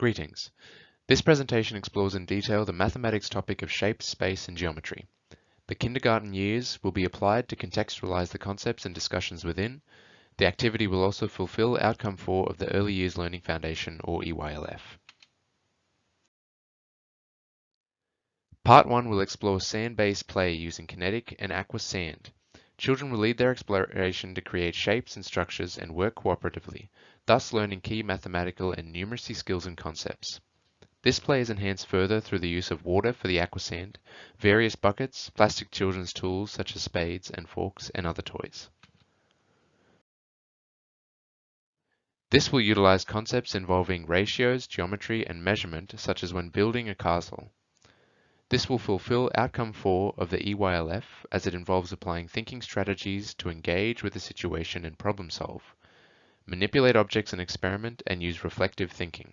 Greetings. This presentation explores in detail the mathematics topic of shape, space, and geometry. The kindergarten years will be applied to contextualize the concepts and discussions within. The activity will also fulfill Outcome 4 of the Early Years Learning Foundation, or EYLF. Part 1 will explore sand-based play using kinetic and aqua sand. Children will lead their exploration to create shapes and structures and work cooperatively, thus learning key mathematical and numeracy skills and concepts. This play is enhanced further through the use of water for the aqua sand, various buckets, plastic children's tools such as spades and forks, and other toys. This will utilize concepts involving ratios, geometry, and measurement, such as when building a castle. This will fulfill Outcome 4 of the EYLF, as it involves applying thinking strategies to engage with the situation and problem solve, manipulate objects and experiment, and use reflective thinking.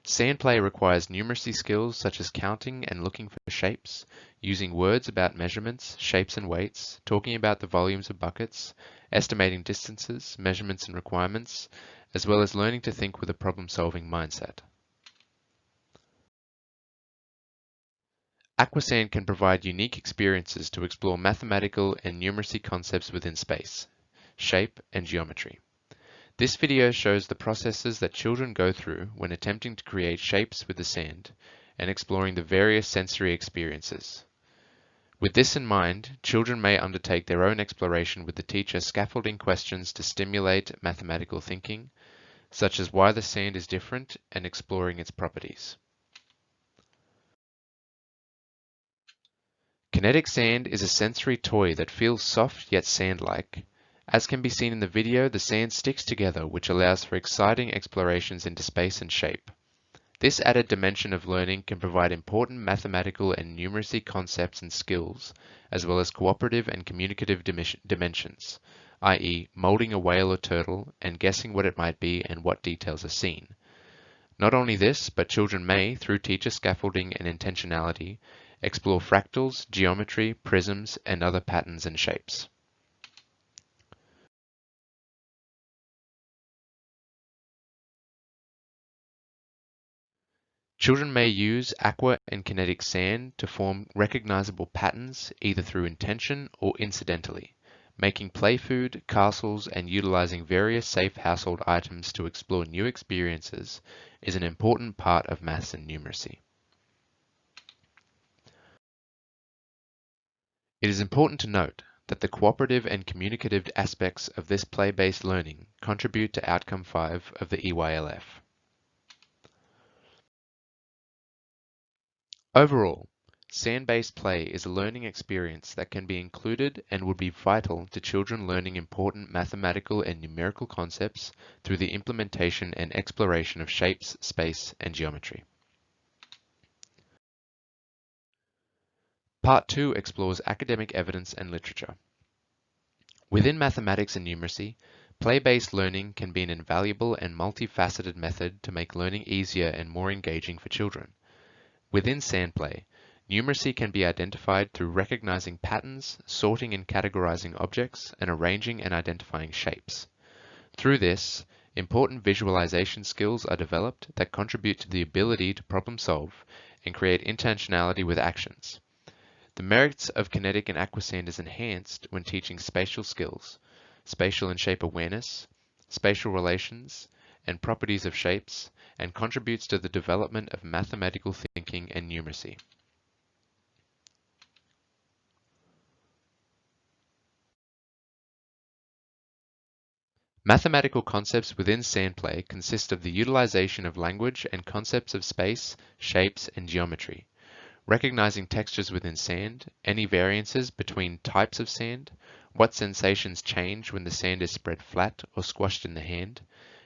Sand play requires numeracy skills such as counting and looking for shapes, using words about measurements, shapes and weights, talking about the volumes of buckets, estimating distances, measurements and requirements, as well as learning to think with a problem-solving mindset. Aquasand can provide unique experiences to explore mathematical and numeracy concepts within space, shape, and geometry. This video shows the processes that children go through when attempting to create shapes with the sand and exploring the various sensory experiences. With this in mind, children may undertake their own exploration with the teacher scaffolding questions to stimulate mathematical thinking, such as why the sand is different and exploring its properties. Kinetic sand is a sensory toy that feels soft yet sand-like. As can be seen in the video, the sand sticks together, which allows for exciting explorations into space and shape. This added dimension of learning can provide important mathematical and numeracy concepts and skills, as well as cooperative and communicative dimensions, i.e., molding a whale or turtle and guessing what it might be and what details are seen. Not only this, but children may, through teacher scaffolding and intentionality, explore fractals, geometry, prisms, and other patterns and shapes. Children may use aqua and kinetic sand to form recognizable patterns either through intention or incidentally. Making play food, castles, and utilizing various safe household items to explore new experiences is an important part of maths and numeracy. It is important to note that the cooperative and communicative aspects of this play-based learning contribute to Outcome 5 of the EYLF. Overall, sand-based play is a learning experience that can be included and would be vital to children learning important mathematical and numerical concepts through the implementation and exploration of shapes, space, and geometry. Part 2 explores academic evidence and literature. Within mathematics and numeracy, play-based learning can be an invaluable and multifaceted method to make learning easier and more engaging for children. Within sand play, numeracy can be identified through recognizing patterns, sorting and categorizing objects, and arranging and identifying shapes. Through this, important visualization skills are developed that contribute to the ability to problem solve and create intentionality with actions. The merits of kinetic and aqua sand is enhanced when teaching spatial skills, spatial and shape awareness, spatial relations, and properties of shapes, and contributes to the development of mathematical thinking and numeracy. Mathematical concepts within sand play consist of the utilization of language and concepts of space, shapes, and geometry. Recognizing textures within sand, any variances between types of sand, what sensations change when the sand is spread flat or squashed in the hand,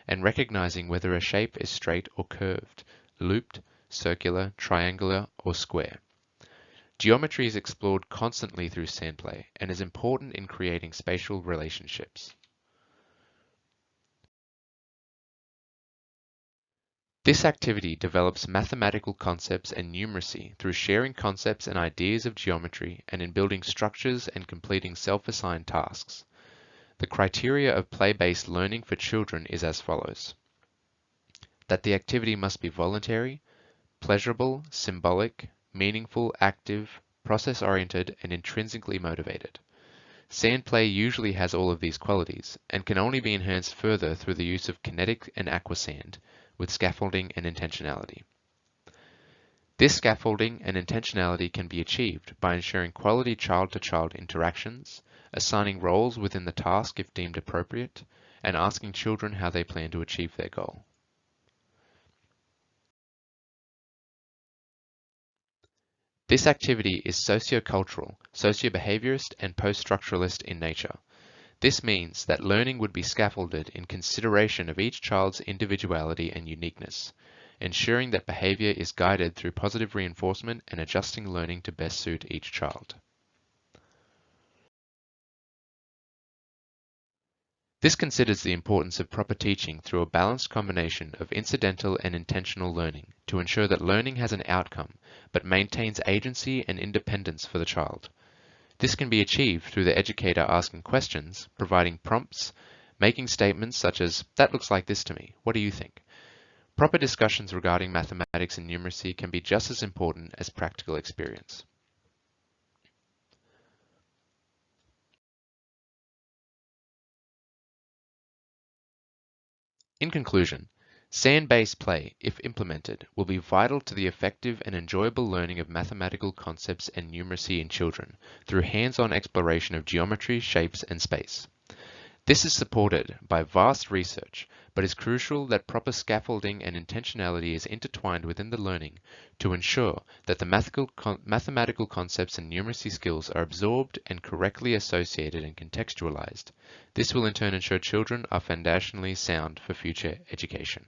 and recognizing whether a shape is straight or curved, looped, circular, triangular, or square. Geometry is explored constantly through sand play and is important in creating spatial relationships. This activity develops mathematical concepts and numeracy through sharing concepts and ideas of geometry and in building structures and completing self-assigned tasks. The criteria of play-based learning for children is as follows. that the activity must be voluntary, pleasurable, symbolic, meaningful, active, process-oriented, and intrinsically motivated. Sand play usually has all of these qualities, and can only be enhanced further through the use of kinetic and aqua sand, with scaffolding and intentionality. This scaffolding and intentionality can be achieved by ensuring quality child-to-child interactions, assigning roles within the task if deemed appropriate, and asking children how they plan to achieve their goal. This activity is sociocultural, sociobehaviorist, and post-structuralist in nature. This means that learning would be scaffolded in consideration of each child's individuality and uniqueness, ensuring that behavior is guided through positive reinforcement and adjusting learning to best suit each child. This considers the importance of proper teaching through a balanced combination of incidental and intentional learning to ensure that learning has an outcome but maintains agency and independence for the child. This can be achieved through the educator asking questions, providing prompts, making statements such as, "That looks like this to me, what do you think?" Proper discussions regarding mathematics and numeracy can be just as important as practical experience. In conclusion, sand-based play, if implemented, will be vital to the effective and enjoyable learning of mathematical concepts and numeracy in children through hands-on exploration of geometry, shapes, and space. This is supported by vast research, but is crucial that proper scaffolding and intentionality is intertwined within the learning to ensure that the mathematical concepts and numeracy skills are absorbed and correctly associated and contextualized. This will in turn ensure children are foundationally sound for future education.